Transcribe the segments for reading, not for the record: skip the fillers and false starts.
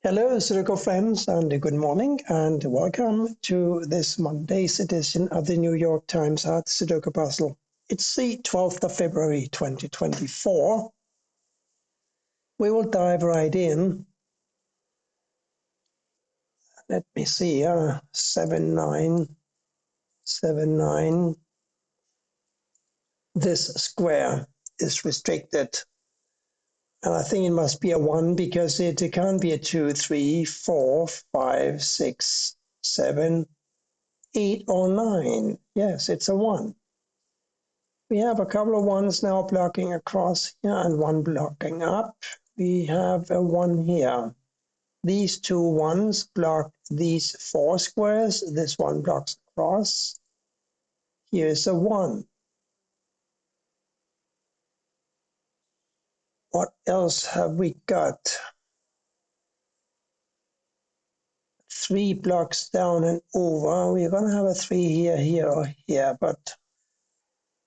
Hello, Sudoku friends, and good morning, and welcome to this Monday's edition of the New York Times Art Sudoku Puzzle. It's the 12th of February 2024. We will dive right in. Let me see, 7, 9, 7, 9. This square is restricted. And I think it must be a 1 because it can't be a 2, 3, 4, 5, 6, 7, 8, or 9. Yes, it's a 1. We have a couple of ones now blocking across here and one blocking up. We have a 1 here. These two ones block these 4 squares. This one blocks across. Here's a 1. What else have we got? 3 blocks down and over. We're going to have a 3 here, here, or here, but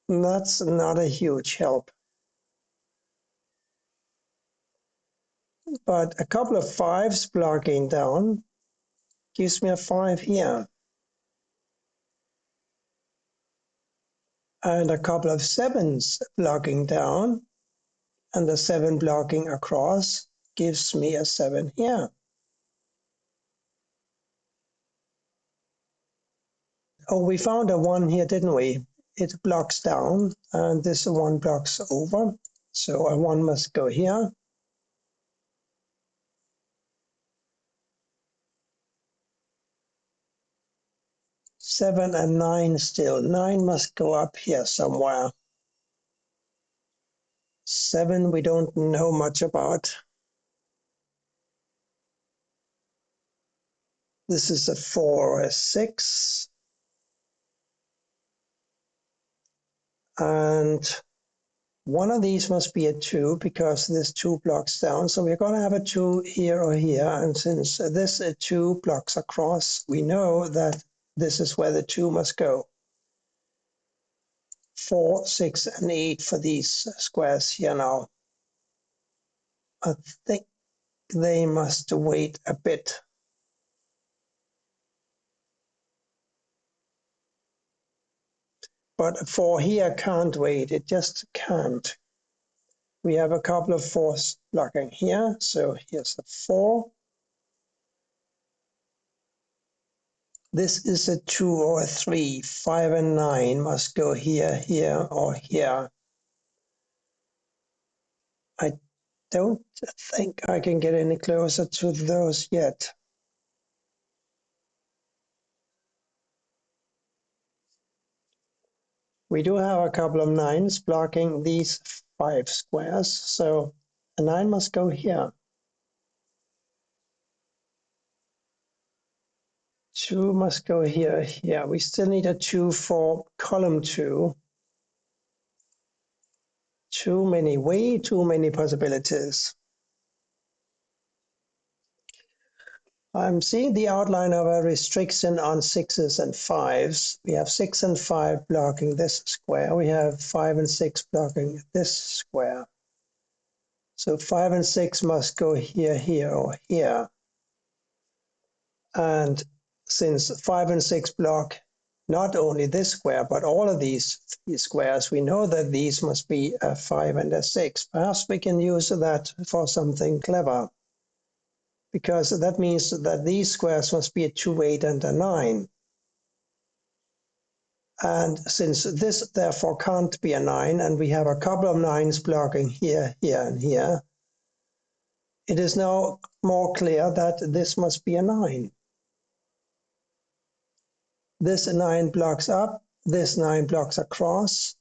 that's not a huge help. But a couple of 5s blocking down gives me a 5 here. And a couple of 7s blocking down and the 7 blocking across gives me a 7 here. Oh, we found a 1 here, didn't we? It blocks down and this 1 blocks over. So a 1 must go here. Seven and 9 still. 9 must go up here somewhere. 7 we don't know much about. This is a 4 or a 6. And one of these must be a 2 because this 2 blocks down. So we're going to have a 2 here or here. And since this 2 blocks across, we know that this is where the 2 must go. 4, 6, and 8 for these squares here now. I think they must wait a bit. But 4 here can't wait. It just can't. We have a couple of 4s blocking here. So here's the 4. This is a 2 or a 3. 5 and 9 must go here, here, or here. I don't think I can get any closer to those yet. We do have a couple of 9s blocking these 5 squares, so a 9 must go here. 2 must go here, here. We still need a 2 for column 2. Too many, way too many possibilities. I'm seeing the outline of a restriction on 6s and 5s. We have 6 and 5 blocking this square. We have 5 and 6 blocking this square. So 5 and 6 must go here, here, or here. And since 5 and 6 block not only this square, but all of these squares, we know that these must be a 5 and a 6. Perhaps we can use that for something clever, because that means that these squares must be a 2, 8, and a 9. And since this therefore can't be a 9, and we have a couple of 9s blocking here, here, and here, it is now more clear that this must be a 9. This 9 blocks up, this 9 blocks across.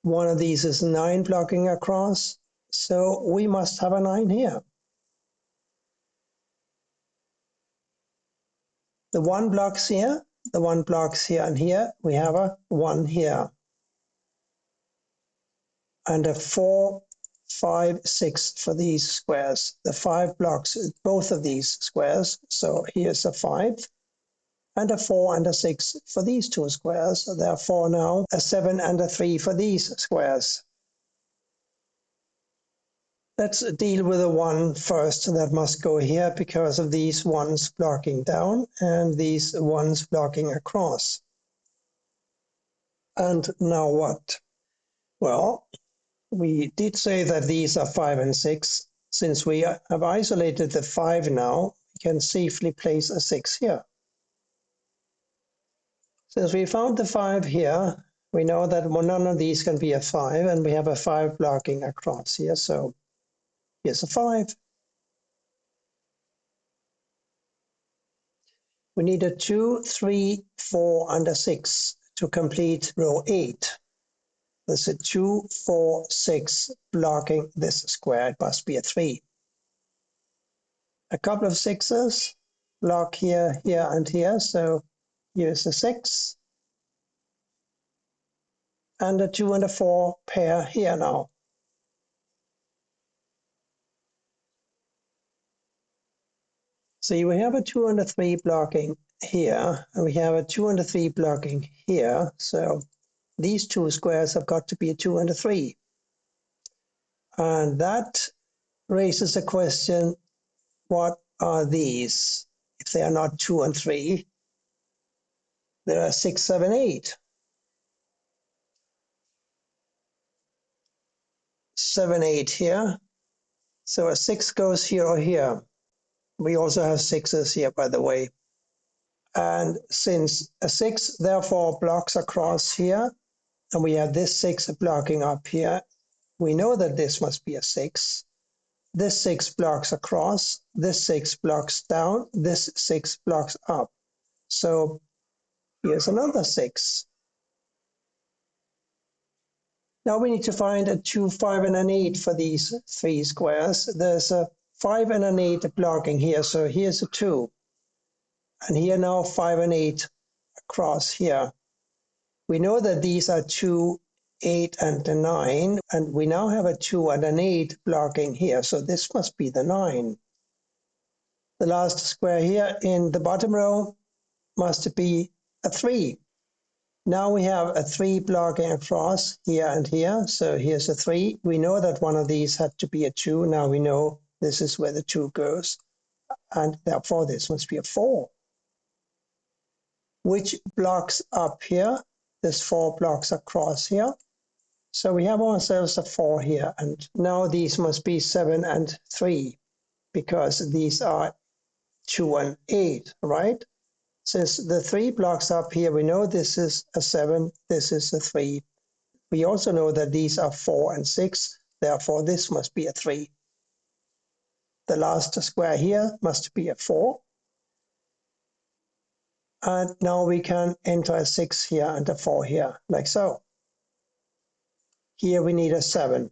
One of these is 9 blocking across, so we must have a 9 here. The 1 blocks here, the 1 blocks here and here. We have a 1 here. And a 4, 5, 6 for these squares. The 5 blocks both of these squares, so here's a 5. And a 4 and a 6 for these two squares. Therefore now a 7 and a 3 for these squares. Let's deal with the one first that must go here because of these ones blocking down and these ones blocking across. And now what? Well, we did say that these are 5 and 6. Since we have isolated the 5 now, we can safely place a 6 here. Since we found the 5 here, we know that none of these can be a 5, and we have a 5 blocking across here, so here's a 5. We need a 2, 3, 4, and a 6 to complete row 8. There's a 2, 4, 6 blocking this square. It must be a 3. A couple of 6s block here, here, and here, so here's a 6. And a 2 and a 4 pair here now. See, we have a 2 and a 3 blocking here, and we have a 2 and a 3 blocking here. So these two squares have got to be a 2 and a 3. And that raises a question, what are these? If they are not 2 and 3, there are 6, 7, 8. 7, 8 here. So a 6 goes here or here. We also have 6s here, by the way. And since a 6 therefore blocks across here, and we have this 6 blocking up here, we know that this must be a 6. This 6 blocks across, this 6 blocks down, this 6 blocks up. So here's another 6. Now we need to find a 2, 5, and an 8 for these 3 squares. There's a 5 and an 8 blocking here, so here's a 2. And here now 5 and 8 across here. We know that these are 2, 8, and a 9, and we now have a 2 and an 8 blocking here, so this must be the 9. The last square here in the bottom row must be a 3. Now we have a 3 blocking across here and here, so here's a 3. We know that one of these had to be a 2. Now we know this is where the 2 goes, and therefore this must be a 4. Which blocks up here? This 4 blocks across here. So we have ourselves a 4 here, and now these must be 7 and 3, because these are 2 and 8, right? Since the 3 blocks up here, we know this is a 7, this is a 3. We also know that these are 4 and 6, therefore this must be a 3. The last square here must be a 4. And now we can enter a 6 here and a 4 here, like so. Here we need a 7,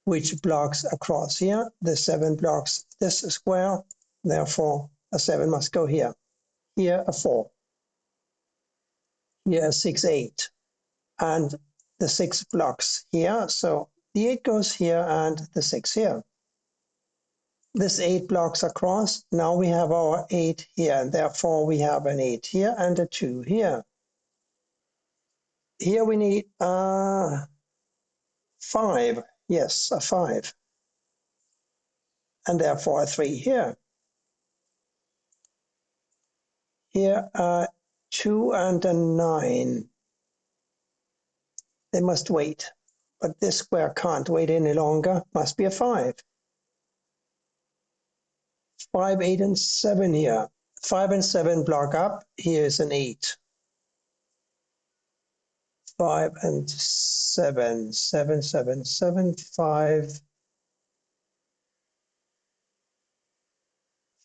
which blocks across here. The 7 blocks this square, therefore a 7 must go here. Here a 4. Here a 6, 8. And the 6 blocks here, so the 8 goes here and the 6 here. This 8 blocks across. Now we have our 8 here, and therefore we have an 8 here and a 2 here. Here we need 5. Yes, a 5. And therefore a 3 here. Here are 2 and a 9. They must wait, but this square can't wait any longer. Must be a 5. 5, 8, and 7 here. 5 and 7 block up. Here is an 8. 5 and 7. 7, 7, 7, 5.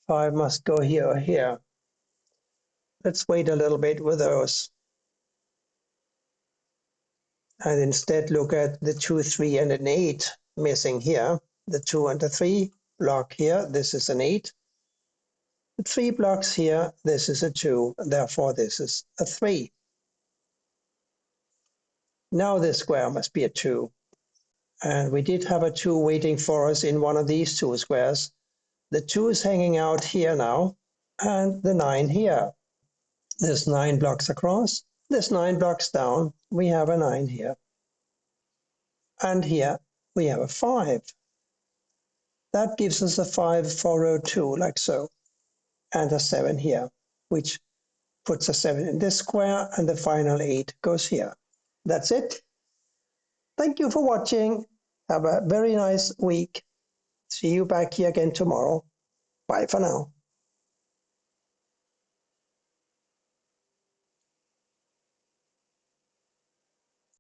5 must go here or here. Let's wait a little bit with those. And instead look at the 2, 3, and an 8 missing here. The 2 and the 3 block here. This is an 8. The 3 blocks here. This is a 2. Therefore, this is a 3. Now this square must be a 2. And we did have a 2 waiting for us in one of these 2 squares. The 2 is hanging out here now, and the 9 here. There's 9 blocks across. There's 9 blocks down. We have a 9 here. And here. we have a 5. That gives us a 5 for row 2, like so, and a 7 here, which puts a 7 in this square, and the final 8 goes here. That's it. Thank you for watching. Have a very nice week. See you back here again tomorrow. Bye for now.